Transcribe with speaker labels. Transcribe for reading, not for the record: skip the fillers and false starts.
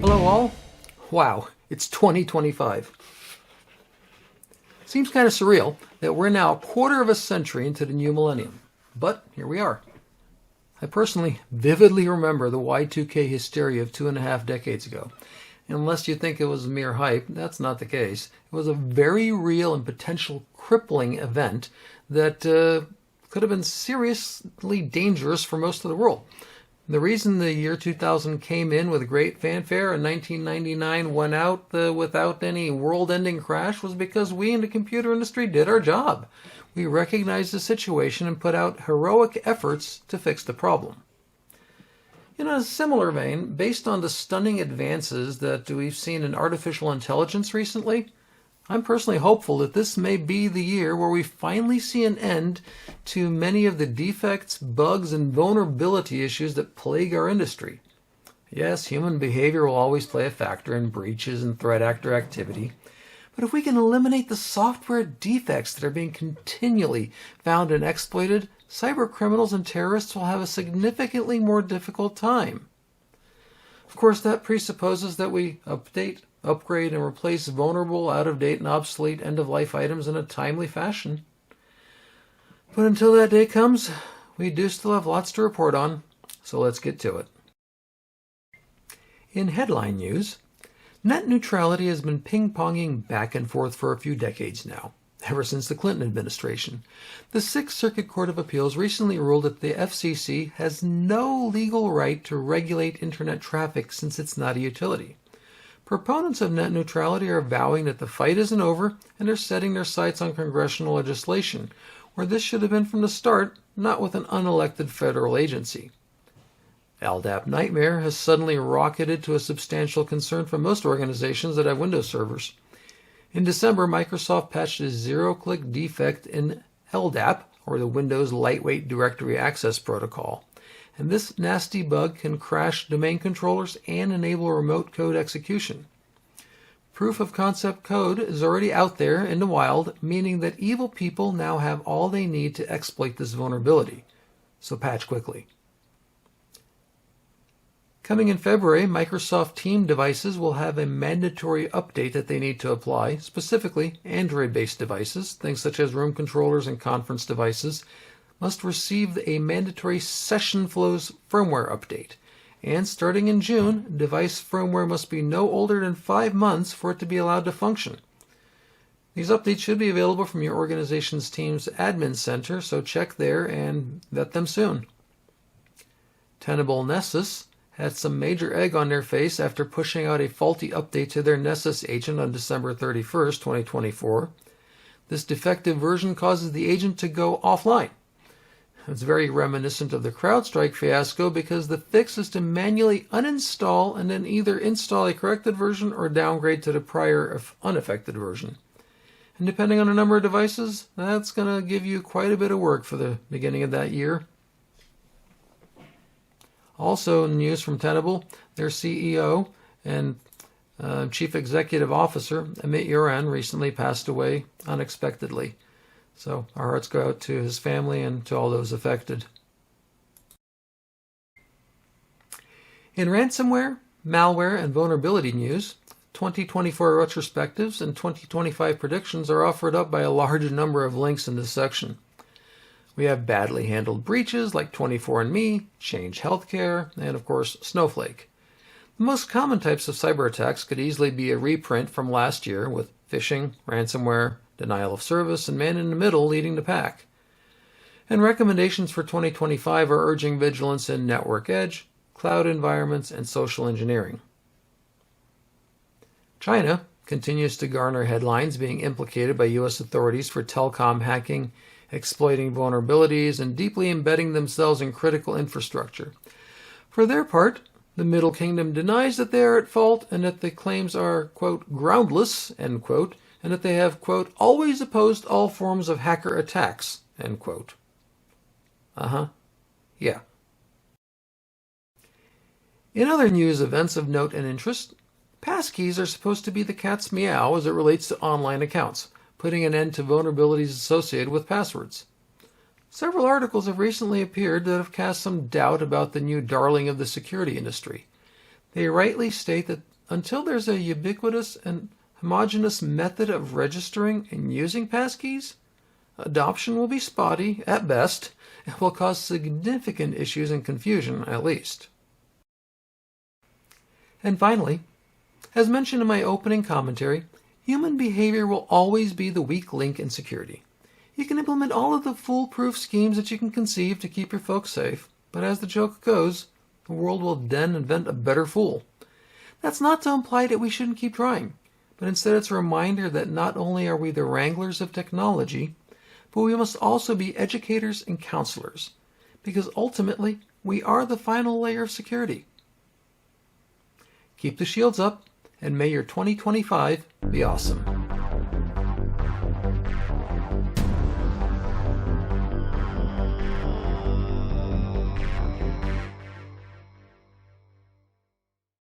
Speaker 1: Hello all. Wow, it's 2025. Seems kind of surreal that we're now a quarter of a century into the new millennium. But here we are. I personally vividly remember the Y2K hysteria of 2.5 decades ago. Unless you think it was mere hype, that's not the case. It was a very real and potential crippling event that could have been seriously dangerous for most of the world. The reason the year 2000 came in with great fanfare and 1999 went out without any world-ending crash was because we in the computer industry did our job. We recognized the situation and put out heroic efforts to fix the problem. In a similar vein, based on the stunning advances that we've seen in artificial intelligence recently, I'm personally hopeful that this may be the year where we finally see an end to many of the defects, bugs, and vulnerability issues that plague our industry. Yes, human behavior will always play a factor in breaches and threat actor activity, but if we can eliminate the software defects that are being continually found and exploited, cyber criminals and terrorists will have a significantly more difficult time. Of course, that presupposes that we update, upgrade, and replace vulnerable, out-of-date, and obsolete end-of-life items in a timely fashion. But until that day comes, we do still have lots to report on, so let's get to it. In headline news, net neutrality has been ping-ponging back and forth for a few decades now, ever since the Clinton administration. The Sixth Circuit Court of Appeals recently ruled that the FCC has no legal right to regulate Internet traffic since it's not a utility. Proponents of net neutrality are vowing that the fight isn't over and are setting their sights on congressional legislation, where this should have been from the start, not with an unelected federal agency. LDAP nightmare has suddenly rocketed to a substantial concern for most organizations that have Windows servers. In December, Microsoft patched a zero-click defect in LDAP, or the Windows Lightweight Directory Access Protocol. And this nasty bug can crash domain controllers and enable remote code execution. Proof of concept code is already out there in the wild, meaning that evil people now have all they need to exploit this vulnerability. So patch quickly. Coming in February, Microsoft Teams devices will have a mandatory update that they need to apply. Specifically, Android-based devices, things such as room controllers and conference devices, must receive a mandatory Session Flows firmware update. And starting in June, device firmware must be no older than 5 months for it to be allowed to function. These updates should be available from your organization's Teams admin center, so check there and vet them soon. Tenable Nessus had some major egg on their face after pushing out a faulty update to their Nessus agent on December 31st, 2024. This defective version causes the agent to go offline. It's very reminiscent of the CrowdStrike fiasco because the fix is to manually uninstall and then either install a corrected version or downgrade to the prior unaffected version. And depending on the number of devices, that's going to give you quite a bit of work for the beginning of that year. Also, news from Tenable, their CEO and Chief Executive Officer, Amit Yoran, recently passed away unexpectedly. So our hearts go out to his family and to all those affected. In ransomware, malware, and vulnerability news, 2024 retrospectives and 2025 predictions are offered up by a large number of links in this section. We have badly handled breaches like 24andMe, Change Healthcare, and of course Snowflake. The most common types of cyber attacks could easily be a reprint from last year, with phishing, ransomware, denial of service, and man in the middle leading the pack. And recommendations for 2025 are urging vigilance in network edge, cloud environments, and social engineering. China continues to garner headlines being implicated by U.S. authorities for telecom hacking, exploiting vulnerabilities, and deeply embedding themselves in critical infrastructure. For their part, the Middle Kingdom denies that they are at fault and that the claims are, quote, groundless, end quote, and that they have, quote, always opposed all forms of hacker attacks, end quote. Yeah. In other news events of note and interest, passkeys are supposed to be the cat's meow as it relates to online accounts, putting an end to vulnerabilities associated with passwords. Several articles have recently appeared that have cast some doubt about the new darling of the security industry. They rightly state that until there's a ubiquitous and homogeneous method of registering and using passkeys, adoption will be spotty at best and will cause significant issues and confusion at least. And finally, as mentioned in my opening commentary, human behavior will always be the weak link in security. You can implement all of the foolproof schemes that you can conceive to keep your folks safe, but as the joke goes, the world will then invent a better fool. That's not to imply that we shouldn't keep trying, but instead it's a reminder that not only are we the wranglers of technology, but we must also be educators and counselors, because ultimately we are the final layer of security. Keep the shields up, and may your 2025 be awesome.